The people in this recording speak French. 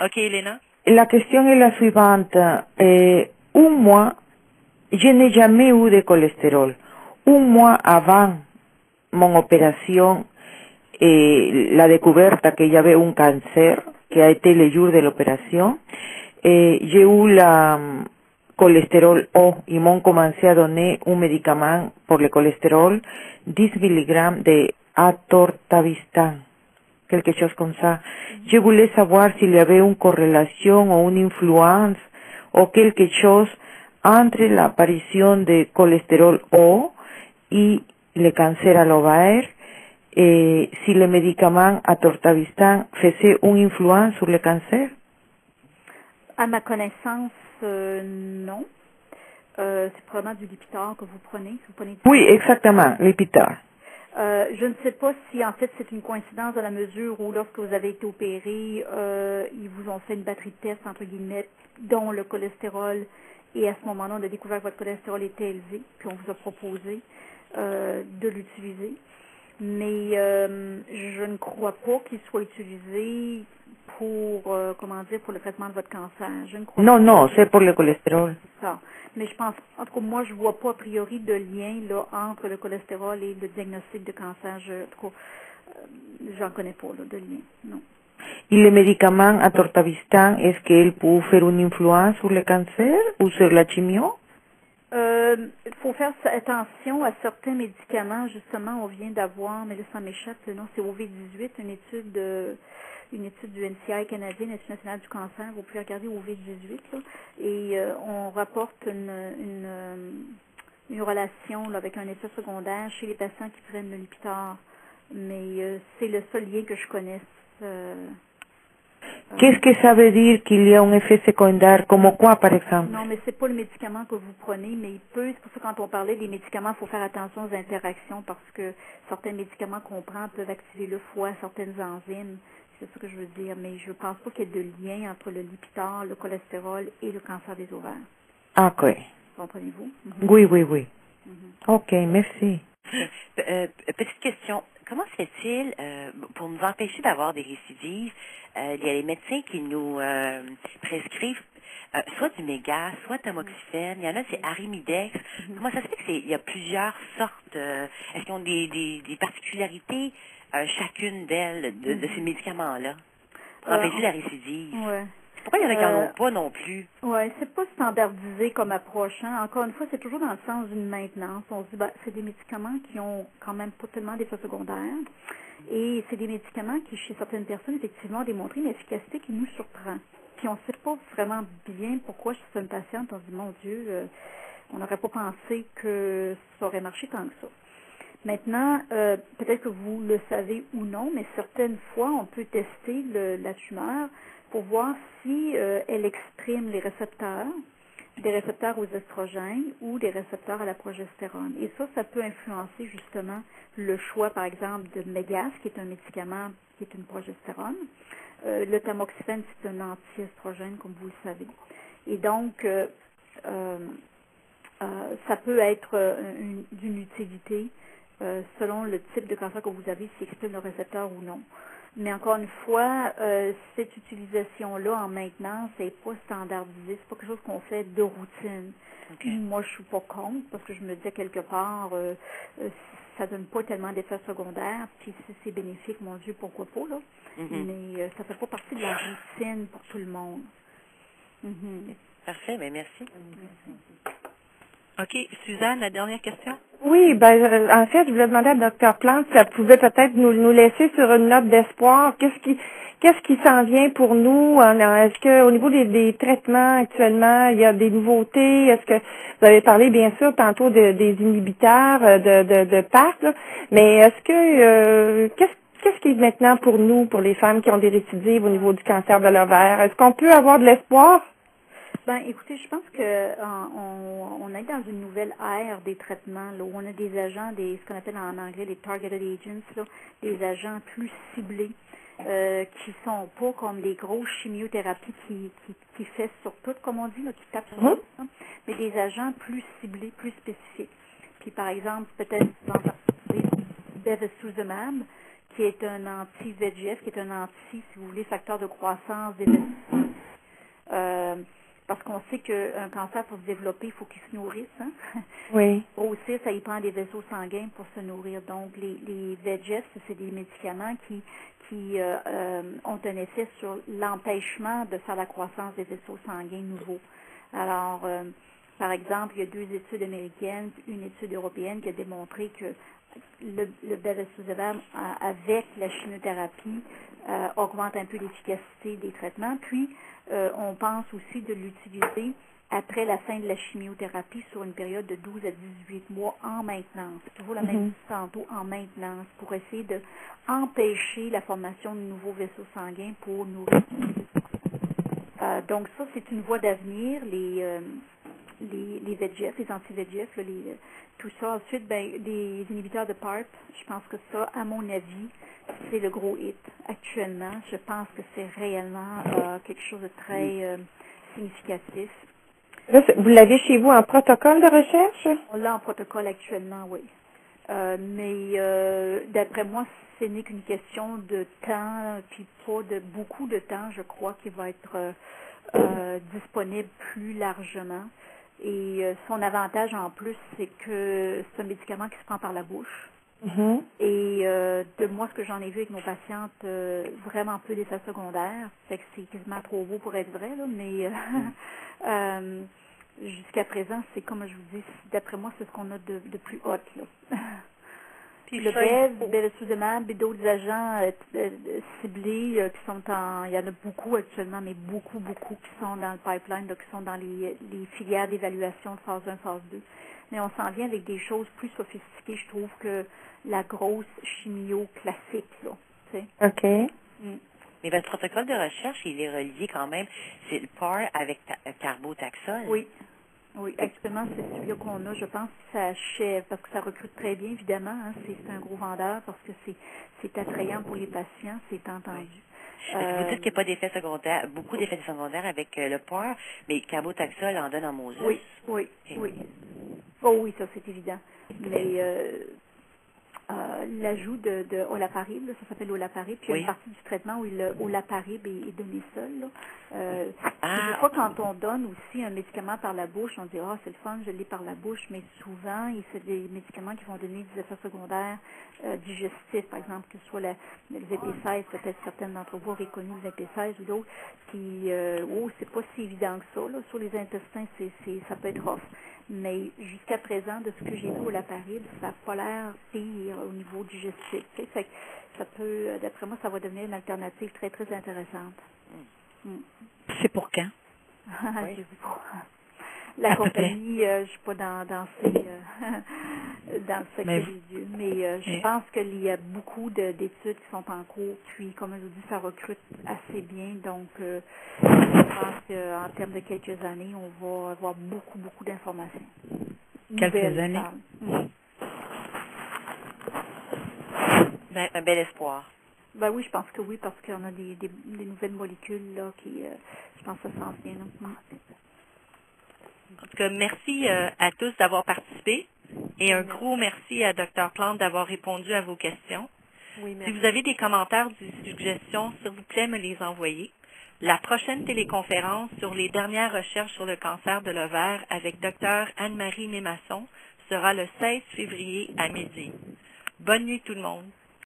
OK, Elena? La question est la suivante. Un mois, je n'ai jamais eu de cholestérol. Un mois avant mon opération, la découverte que j'avais un cancer, qui a été le jour de l'opération, j'ai eu la cholestérol haut. Ils m'ont commencé à donner un médicament pour le cholestérol, 10 mg de atorvastatin, quelque chose comme ça. Je voulais savoir s'il y avait une corrélation ou une influence ou quelque chose entre l'apparition de cholestérol haut et le cancer à l'ovaire, et si le médicament atorvastatin faisait une influence sur le cancer. À ma connaissance, non. C'est probablement du Lipitor que vous prenez. Oui, exactement, Lipitor. Je ne sais pas si en fait c'est une coïncidence dans la mesure où lorsque vous avez été opéré, ils vous ont fait une batterie de tests entre guillemets, dont le cholestérol, et à ce moment-là, on a découvert que votre cholestérol était élevé, puis on vous a proposé de l'utiliser. Mais je ne crois pas qu'il soit utilisé pour pour le traitement de votre cancer. Je ne crois Non, pas. non, c'est pour le cholestérol. Ça. Mais je pense, en tout cas, moi, je vois pas a priori de lien là entre le cholestérol et le diagnostic de cancer. En tout cas, j'en connais pas là, de lien. Non. Et le médicament atorvastatin, est-ce qu'il peut faire une influence sur le cancer ou sur la chimio? Il faut faire attention à certains médicaments. Justement, on vient d'avoir, mais là, ça m'échappe, le nom, c'est OV18, une étude du NCI canadien, l'Institut national du cancer. Vous pouvez regarder OV18, là, et on rapporte une relation là, avec un effet secondaire chez les patients qui prennent le Lipitor. Mais c'est le seul lien que je connaisse. Qu'est-ce que ça veut dire qu'il y a un effet secondaire, comme quoi, par exemple? Non, mais c'est pas le médicament que vous prenez, mais c'est pour ça que quand on parlait des médicaments, il faut faire attention aux interactions parce que certains médicaments qu'on prend peuvent activer le foie, certaines enzymes. C'est ça que je veux dire, mais je ne pense pas qu'il y ait de lien entre le Lipitor, le cholestérol et le cancer des ovaires. Ah, ok. Comprenez-vous? Oui, oui, oui. Ok, merci. Petite question. Comment se fait-il, pour nous empêcher d'avoir des récidives, il y a les médecins qui nous prescrivent soit du méga, soit tamoxifène. Il y en a, c'est Arimidex. Comment ça se fait qu'il y a plusieurs sortes? Est-ce qu'ils ont des particularités, chacune d'elles, de ces médicaments-là, pour empêcher la récidive? Ouais. Pourquoi il y en a qui n'en ont pas non plus? Oui, c'est pas standardisé comme approche. Hein. Encore une fois, c'est toujours dans le sens d'une maintenance. On se dit, c'est des médicaments qui ont quand même pas tellement d'effets secondaires. Et c'est des médicaments qui, chez certaines personnes, effectivement, ont démontré une efficacité qui nous surprend. Puis on ne sait pas vraiment bien pourquoi chez une patiente, on se dit, mon Dieu, on n'aurait pas pensé que ça aurait marché tant que ça. Maintenant, peut-être que vous le savez ou non, mais certaines fois, on peut tester la tumeur pour voir si elle exprime les récepteurs, des récepteurs aux estrogènes ou des récepteurs à la progestérone. Et ça peut influencer justement le choix, par exemple, de Megas, qui est un médicament qui est une progestérone. Le tamoxifène, c'est un anti-estrogène, comme vous le savez. Et donc, ça peut être d'une utilité selon le type de cancer que vous avez, s'il exprime le récepteur ou non. Mais encore une fois, cette utilisation-là en maintenance n'est pas standardisée. C'est pas quelque chose qu'on fait de routine. Okay. Moi, je suis pas contre parce que je me dis quelque part, ça donne pas tellement d'effets secondaires. Puis si c'est bénéfique, mon Dieu, pourquoi pas là. Mais ça fait pas partie de la routine pour tout le monde. Parfait, mais merci. OK. Suzanne, la dernière question? Oui, en fait, je voulais demander à Dr. Plante si elle pouvait peut-être nous laisser sur une note d'espoir. Qu'est-ce qui s'en vient pour nous? Est-ce que au niveau des traitements actuellement, il y a des nouveautés? Est-ce que vous avez parlé bien sûr tantôt des inhibiteurs de PARP, là, mais est-ce que qu'est-ce qui est maintenant pour nous, pour les femmes qui ont des récidives au niveau du cancer de l'ovaire? Est-ce qu'on peut avoir de l'espoir? Ben, écoutez, je pense que on est dans une nouvelle ère des traitements, là, où on a des agents, ce qu'on appelle en anglais des targeted agents, là, des agents plus ciblés, qui sont pas comme les grosses chimiothérapies qui fait sur tout, comme on dit, là, qui tapent sur tout, hein, mais des agents plus ciblés, plus spécifiques. Puis par exemple, peut-être bevacizumab, qui est un anti-VEGF, qui est un anti, si vous voulez, facteur de croissance des vaisseaux. Parce qu'on sait qu'un cancer, pour se développer, il faut qu'il se nourrisse. Hein? Oui. Pour grossir, ça y prend des vaisseaux sanguins pour se nourrir. Donc, les VEGF, c'est des médicaments qui ont un effet sur l'empêchement de faire la croissance des vaisseaux sanguins nouveaux. Alors, par exemple, il y a 2 études américaines, une étude européenne qui a démontré que le bevacizumab avec la chimiothérapie augmente un peu l'efficacité des traitements. Puis, on pense aussi de l'utiliser après la fin de la chimiothérapie sur une période de 12 à 18 mois en maintenance. Toujours la même tantôt en maintenance pour essayer de empêcher la formation de nouveaux vaisseaux sanguins pour nourrir. Donc ça, c'est une voie d'avenir, les VEGF, les anti-VEGF, tout ça. Ensuite, les inhibiteurs de PARP, je pense que ça, à mon avis, c'est le gros hit actuellement. Je pense que c'est réellement quelque chose de très significatif. Là, vous l'avez chez vous en protocole de recherche? On l'a en protocole actuellement, oui. Mais d'après moi, ce n'est qu'une question de temps, puis pas de beaucoup de temps, je crois, qui va être disponible plus largement. Et son avantage en plus, c'est que c'est un médicament qui se prend par la bouche. Et de moi, ce que j'en ai vu avec nos patientes, vraiment peu d'effets secondaires. Fait que c'est quasiment trop beau pour être vrai, là, mais jusqu'à présent, c'est comme je vous dis, d'après moi, c'est ce qu'on a de plus hot, là. Puis le bevacizumab et d'autres agents ciblés qui sont il y en a beaucoup actuellement, mais beaucoup qui sont dans le pipeline, là, qui sont dans les filières d'évaluation de phase 1, phase 2. Mais on s'en vient avec des choses plus sophistiquées, je trouve, que la grosse chimio classique, là. Tu sais. OK. Mais votre protocole de recherche, il est relié quand même, c'est le PAR avec carbotaxol. Oui, actuellement, c'est celui qu'on a. Je pense que ça achève, parce que ça recrute très bien, évidemment. Hein, c'est un gros vendeur parce que c'est attrayant pour les patients, c'est entendu. Vous dites qu'il n'y a pas d'effets secondaires, beaucoup d'effets secondaires avec le PAR, mais carbotaxol en donne en Moses. Oui. Oh oui, ça c'est évident. Mais l'ajout de olaparib, là, ça s'appelle olaparib, puis il y a une partie du traitement où olaparib est donné seul. Des fois, quand on donne aussi un médicament par la bouche, on dit « Ah, c'est le fun, je l'ai par la bouche », mais souvent, c'est des médicaments qui vont donner des effets secondaires digestifs, par exemple, que ce soit les EP16, peut-être certaines d'entre vous auraient connu les EP16 ou d'autres, qui, c'est pas si évident que ça, là. Sur les intestins, ça peut être rough. Mais jusqu'à présent, de ce que j'ai vu au olaparib, ça n'a pas l'air pire au niveau digestif. Fait que ça peut, d'après moi, ça va devenir une alternative très, très intéressante. C'est pour quand? Je sais pas. La compagnie, je ne suis pas dans le secret des dieux, mais je pense qu'il y a beaucoup d'études qui sont en cours, puis comme je vous dis, ça recrute assez bien, donc je pense qu'en termes de quelques années, on va avoir beaucoup d'informations. Quelques années? Un bel espoir. Ben oui, je pense que oui, parce qu'on a des nouvelles molécules là qui, je pense que ça s'en vient. En tout cas, merci à tous d'avoir participé et un gros merci à Dr. Plante d'avoir répondu à vos questions. Oui, merci. Si vous avez des commentaires ou des suggestions, s'il vous plaît, me les envoyer. La prochaine téléconférence sur les dernières recherches sur le cancer de l'ovaire avec Dr. Anne-Marie Mémasson sera le 16 février à midi. Bonne nuit tout le monde.